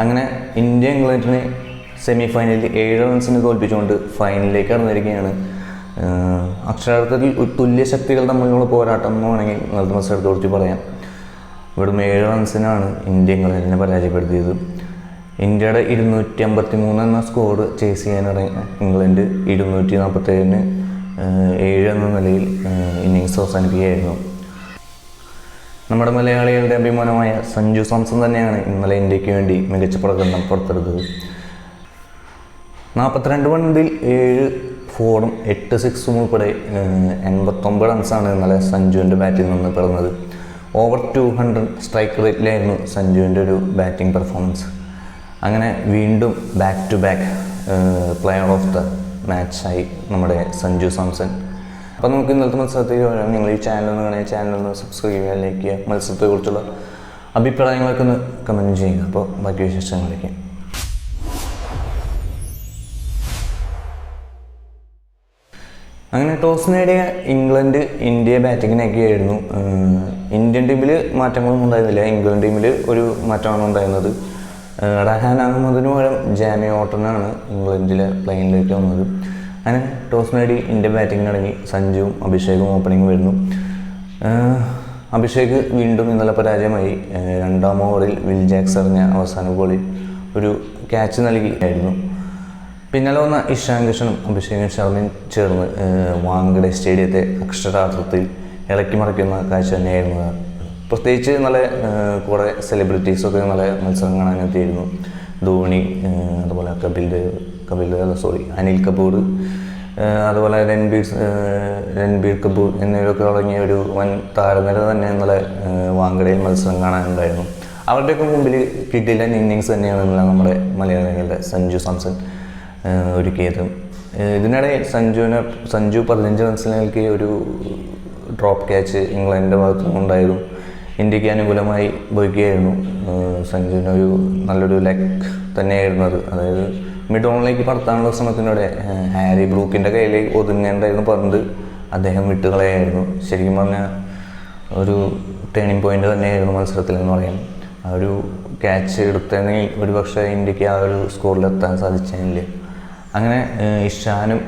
അങ്ങനെ ഇന്ത്യ ഇംഗ്ലണ്ടിനെ സെമി ഫൈനലിൽ 7 റൺസിന് തോൽപ്പിച്ചുകൊണ്ട് ഫൈനലിലേക്ക് കടന്നിരിക്കുകയാണ്. അക്ഷരാർത്ഥത്തിൽ തുല്യ ശക്തികൾ തമ്മിലുള്ള പോരാട്ടം എന്ന് വേണമെങ്കിൽ ഇന്നലത്തെ മത്സരത്തെ കുറിച്ച് പറയാം. ഇവിടുന്ന് 7 റൺസിനാണ് ഇന്ത്യ ഇംഗ്ലണ്ടിനെ പരാജയപ്പെടുത്തിയത്. ഇന്ത്യയുടെ 253 എന്ന സ്കോർ ചേസ് ചെയ്യാനിറങ്ങി ഇംഗ്ലണ്ട് 247-ന് 7 എന്ന നിലയിൽ ഇന്നിങ്സ് അവസാനിപ്പിക്കുകയായിരുന്നു. നമ്മുടെ മലയാളികളുടെ അഭിമാനമായ സഞ്ജു സാംസൺ തന്നെയാണ് ഇന്നലെ ഇന്ത്യക്ക് വേണ്ടി മികച്ച പ്രകടനം പുറത്തെടുത്തത്. 42 പന്തിൽ 7 4-ഉം 8 6-ഉം ഉൾപ്പെടെ 89 റൺസാണ് ഇന്നലെ സഞ്ജുവിൻ്റെ ബാറ്റിൽ നിന്ന് പിറന്നത്. ഓവർ 200 സ്ട്രൈക്ക് റേറ്റിലായിരുന്നു സഞ്ജുവിൻ്റെ ഒരു ബാറ്റിംഗ് പെർഫോമൻസ്. അങ്ങനെ വീണ്ടും back to back player of the മാച്ചായി നമ്മുടെ സഞ്ജു സാംസൺ. അപ്പോൾ നമുക്ക് ഇന്നലത്തെ മത്സരത്തിൽ വരാം. നിങ്ങൾ ഈ ചാനലൊന്ന് സബ്സ്ക്രൈബ് ചെയ്യുക, ലൈക്ക് ചെയ്യുക, മത്സരത്തെക്കുറിച്ചുള്ള അഭിപ്രായങ്ങളൊക്കെ ഒന്ന് കമൻറ്റ് ചെയ്യുക. അപ്പോൾ ബാക്കി വിശേഷങ്ങളിലേക്ക്. അങ്ങനെ ടോസ് നേടിയ ഇംഗ്ലണ്ട് ഇന്ത്യയെ ബാറ്റിങ്ങിനൊക്കെയായിരുന്നു. ഇന്ത്യൻ ടീമിൽ മാറ്റങ്ങളൊന്നും ഉണ്ടായിരുന്നില്ല. ഇംഗ്ലണ്ട് ടീമിൽ ഒരു മാറ്റമാണ് ഉണ്ടായിരുന്നത്. റഹാൻ അഹമ്മദിന് പകരം ജാമി ഓട്ടനാണ് ഇംഗ്ലണ്ടിലെ പ്ലെയിനിലേക്ക് വന്നത്. അങ്ങനെ ടോസ് നേടി ഇന്ത്യ ബാറ്റിങ്ങിനിറങ്ങി. സഞ്ജുവും അഭിഷേകും ഓപ്പണിംഗ് വരുന്നു. അഭിഷേക് വീണ്ടും ഇന്നലെ പരാജയമായി. 2-ാം ഓവറിൽ വിൽ ജാക്സ് എറിഞ്ഞ അവസാന ബോളിൽ ഒരു ക്യാച്ച് നൽകിയായിരുന്നു. പിന്നാലെ വന്ന ഇഷാൻ കിഷനും അഭിഷേകും ശർമ്മയും ചേർന്ന് വാങ്കഡെ സ്റ്റേഡിയത്തെ അക്ഷരാർത്ഥത്തിൽ ഇളക്കി മറിക്കുന്ന കാഴ്ച തന്നെയായിരുന്നു. പ്രത്യേകിച്ച് നല്ല കുറേ സെലിബ്രിറ്റീസൊക്കെ നല്ല മത്സരം കാണാനെത്തിയിരുന്നു. ധോണി, അതുപോലെ അനിൽ കപൂർ, അതുപോലെ രൺബീർ കപൂർ എന്നിവരൊക്കെ തുടങ്ങിയ ഒരു വൻ താരനിര തന്നെ ഇന്നലെ വാങ്കഡയിൽ മത്സരം കാണാനുണ്ടായിരുന്നു. അവരുടെയൊക്കെ മുമ്പിൽ കിട്ടില്ല ഇന്നിങ്സ് തന്നെയാണ് ഇന്നലെ നമ്മുടെ മലയാളികളുടെ സഞ്ജു സാംസൺ ഒരുക്കിയത്. ഇതിനിടെ സഞ്ജു 15 റൺസിൽ നൽകിയ ഒരു ഡ്രോപ്പ് ക്യാച്ച് ഇംഗ്ലണ്ടിൻ്റെ ഭാഗത്തുനിന്നുണ്ടായിരുന്നു. ഇന്ത്യക്ക് അനുകൂലമായി വഹിക്കുകയായിരുന്നു. സഞ്ജുവിനൊരു നല്ലൊരു ലെഗ് തന്നെയായിരുന്നു അത്. അതായത് മിഡ് ഓണിലേക്ക് പറത്താനുള്ള ശ്രമത്തിലൂടെ ഹാരി ബ്രൂക്കിൻ്റെ കയ്യിലേക്ക് ഒതുങ്ങേണ്ടായിരുന്നു പന്ത് അദ്ദേഹം വിട്ടുകളയായിരുന്നു. ശരിക്കും പറഞ്ഞാൽ ഒരു ടേണിംഗ് പോയിൻ്റ് തന്നെയായിരുന്നു മത്സരത്തിൽ എന്ന് പറയാം. ആ ഒരു ക്യാച്ച് എടുത്തെങ്കിൽ ഒരുപക്ഷെ ഇന്ത്യക്ക് ആ ഒരു സ്കോറിലെത്താൻ സാധിച്ചില്ല. അങ്ങനെ ഇഷാനും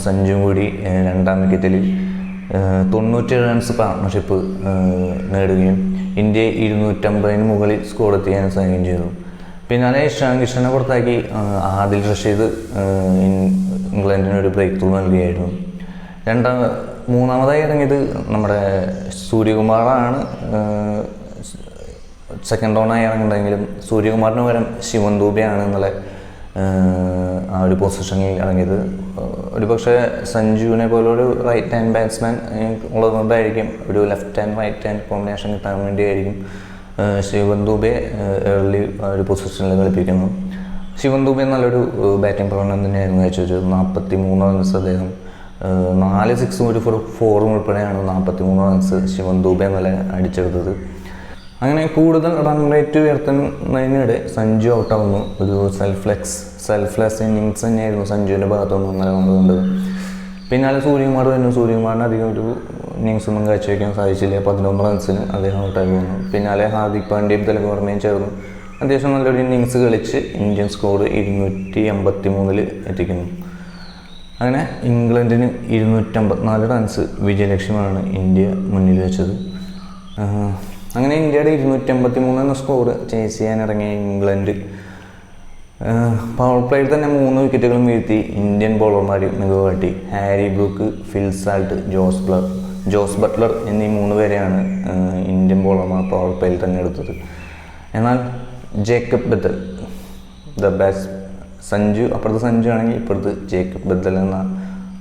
സഞ്ജുവും കൂടി 2-ാം വിക്കറ്റിൽ 97 റൺസ് പാർട്ണർഷിപ്പ് നേടുകയും ഇന്ത്യ 250-ന് മുകളിൽ സ്കോർ എത്തിക്കാൻ സാധിക്കുകയും ചെയ്തു. പിന്നാലെ ഇഷാൻ കിഷനെ പുറത്താക്കി ആദിൽ റഷീദ് ഇംഗ്ലണ്ടിന് ഒരു ബ്രേക്ക് ത്രൂ നൽകുകയായിരുന്നു. മൂന്നാമതായി ഇറങ്ങിയത് നമ്മുടെ സൂര്യകുമാറാണ്. സെക്കൻഡ് ഡൗണായി ഇറങ്ങിയിട്ടുണ്ടെങ്കിലും സൂര്യകുമാറിന് പകരം ശിവൻ ദൂബെയാണ് ഇന്നലെ ആ ഒരു പൊസിഷനിൽ ഇറങ്ങിയത്. ഒരുപക്ഷെ സഞ്ജുവിനെ പോലെ ഒരു റൈറ്റ് ഹാൻഡ് ബാറ്റ്സ്മാൻ ഉള്ളതുകൊണ്ടായിരിക്കും ഒരു left hand right hand combination കിട്ടാൻ വേണ്ടിയായിരിക്കും ശിവൻ ദൂബെ ഏർലി ഒരു പൊസിഷനിൽ കളിപ്പിക്കുന്നു. ശിവൻ ദൂബെ നല്ലൊരു ബാറ്റിംഗ് പ്രകടനം തന്നെയായിരുന്നു കാഴ്ചവെച്ചത്. 43 റൺസ് അദ്ദേഹം 4 6-ഉം ഒരു 4-ഉം ഉൾപ്പെടെയാണ് 43 റൺസ് ശിവൻ ദൂബെ ഇന്നലെ അടിച്ചെടുത്തത്. അങ്ങനെ കൂടുതൽ റൺ റേറ്റ് ഉയർത്തുന്നതിനിടെ സഞ്ജു ഔട്ടാവുന്നു. ഒരു സെൽഫ്ലെസ് ഇന്നിങ്സ് തന്നെയായിരുന്നു സഞ്ജുവിൻ്റെ ഭാഗത്തുനിന്ന് ഇന്നലെ നമ്മൾ കണ്ടത്. പിന്നാലെ സൂര്യകുമാർ വരുന്നു. സൂര്യകുമാറിന് അധികം ഒരു ഇന്നിങ്സ് ഒന്നും കാഴ്ചവെക്കാൻ സാധിച്ചില്ല. 11 റൺസിന് അദ്ദേഹം ഔട്ടായി പോകുന്നു. പിന്നാലെ ഹാർദിക് പാണ്ഡ്യയും തിലക് വർമ്മയും ചേർന്നു അത്യാവശ്യം നല്ലൊരു ഇന്നിങ്സ് കളിച്ച് ഇന്ത്യൻ സ്കോർ 253-ൽ എത്തിക്കുന്നു. അങ്ങനെ ഇംഗ്ലണ്ടിന് 254 റൺസ് വിജയലക്ഷ്യമാണ് ഇന്ത്യ മുന്നിൽ വെച്ചത്. അങ്ങനെ ഇന്ത്യയുടെ 253 എന്ന സ്കോർ ചേസ് ചെയ്യാനിറങ്ങിയ ഇംഗ്ലണ്ട് പവർ പ്ലേയിൽ തന്നെ 3 വിക്കറ്റുകളും വീഴ്ത്തി ഇന്ത്യൻ ബോളർമാർ മികവ് കാട്ടി. Harry Brook, Phil Salt, Jos Buttler എന്നീ 3 പേരെയാണ് ഇന്ത്യൻ ബോളർമാർ പവർ പ്ലേയിൽ തന്നെ എടുത്തത്. എന്നാൽ ജേക്കബ് ബദൽ അപ്പുറത്ത് സഞ്ജു ആണെങ്കിൽ ഇപ്പുറത്ത് ജേക്കബ് ബദൽ എന്ന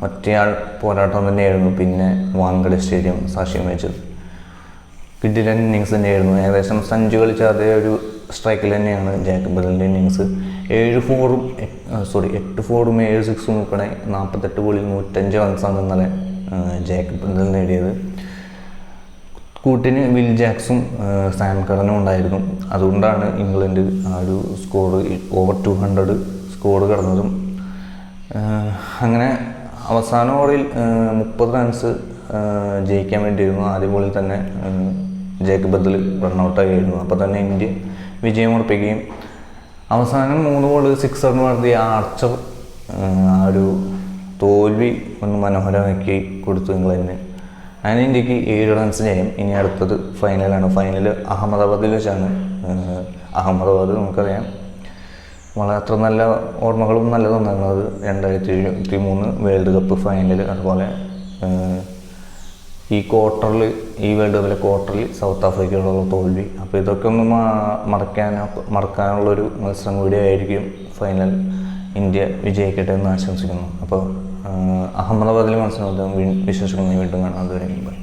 ഒറ്റയാൾ പോരാട്ടം തന്നെയായിരുന്നു പിന്നെ വാങ്കഡെ സ്റ്റേഡിയം സാക്ഷ്യം വഹിച്ചത്. കിഡിലൻ ഇന്നിങ്സ് തന്നെയായിരുന്നു. ഏകദേശം സഞ്ജു കളിച്ച അതേ ഒരു സ്ട്രൈക്കിൽ തന്നെയാണ് ജേക്കബ് ബദലിൻ്റെ ഇന്നിങ്സ്. 8 4-ഉം 7 6-ഉം ഉൾപ്പെടെ 48 ബോളിൽ 105 റൺസാണ് ഇന്നലെ ജേക്കബ് ബദൽ നേടിയത്. കൂട്ടിന് വിൽ ജാക്സും സാം കറനും ഉണ്ടായിരുന്നു. അതുകൊണ്ടാണ് ഇംഗ്ലണ്ട് ആ ഒരു സ്കോർ ഓവർ 200 സ്കോർ കടന്നതും. അങ്ങനെ അവസാന ഓവറിൽ 30 റൺസ് ജയിക്കാൻ വേണ്ടിയിരുന്നു. ആദ്യ ബോളിൽ തന്നെ ജേക്കബ് ബദൽ റണ്ണൗട്ടായിരുന്നു. അപ്പോൾ തന്നെ ഇന്ത്യ വിജയം ഉറപ്പിക്കുകയും അവസാനം 3 ബോൾ സിക്സറിന് നടത്തിയ ആർച്ചർ ആ ഒരു തോൽവി ഒന്ന് മനോഹരമാക്കി കൊടുത്തു ഇംഗ്ലണ്ടിന്. അങ്ങനെ ഇന്ത്യക്ക് 7 റൺസ് ജയം. ഇനി അടുത്തത് ഫൈനലാണ്. ഫൈനൽ അഹമ്മദാബാദിൽ വെച്ചാണ്. അഹമ്മദാബാദ് നമുക്കറിയാം വളരെ അത്ര നല്ല ഓർമ്മകളും നല്ലതൊന്നാണ് അത്. 2023 വേൾഡ് കപ്പ് ഫൈനൽ, അതുപോലെ ഈ വേൾഡ് കപ്പിലെ ക്വാർട്ടറിൽ സൗത്ത് ആഫ്രിക്കയോടുള്ള തോൽവി. അപ്പോൾ ഇതൊക്കെ ഒന്ന് മറക്കാനുള്ളൊരു മത്സരം കൂടി ആയിരിക്കും ഫൈനൽ. ഇന്ത്യ വിജയിക്കട്ടെ എന്ന് ആശംസിക്കുന്നു. അപ്പോൾ അഹമ്മദാബാദിലെ മത്സരം വിശേഷങ്ങൾ വീണ്ടും കാണാം. അതുവരെ ബൈ.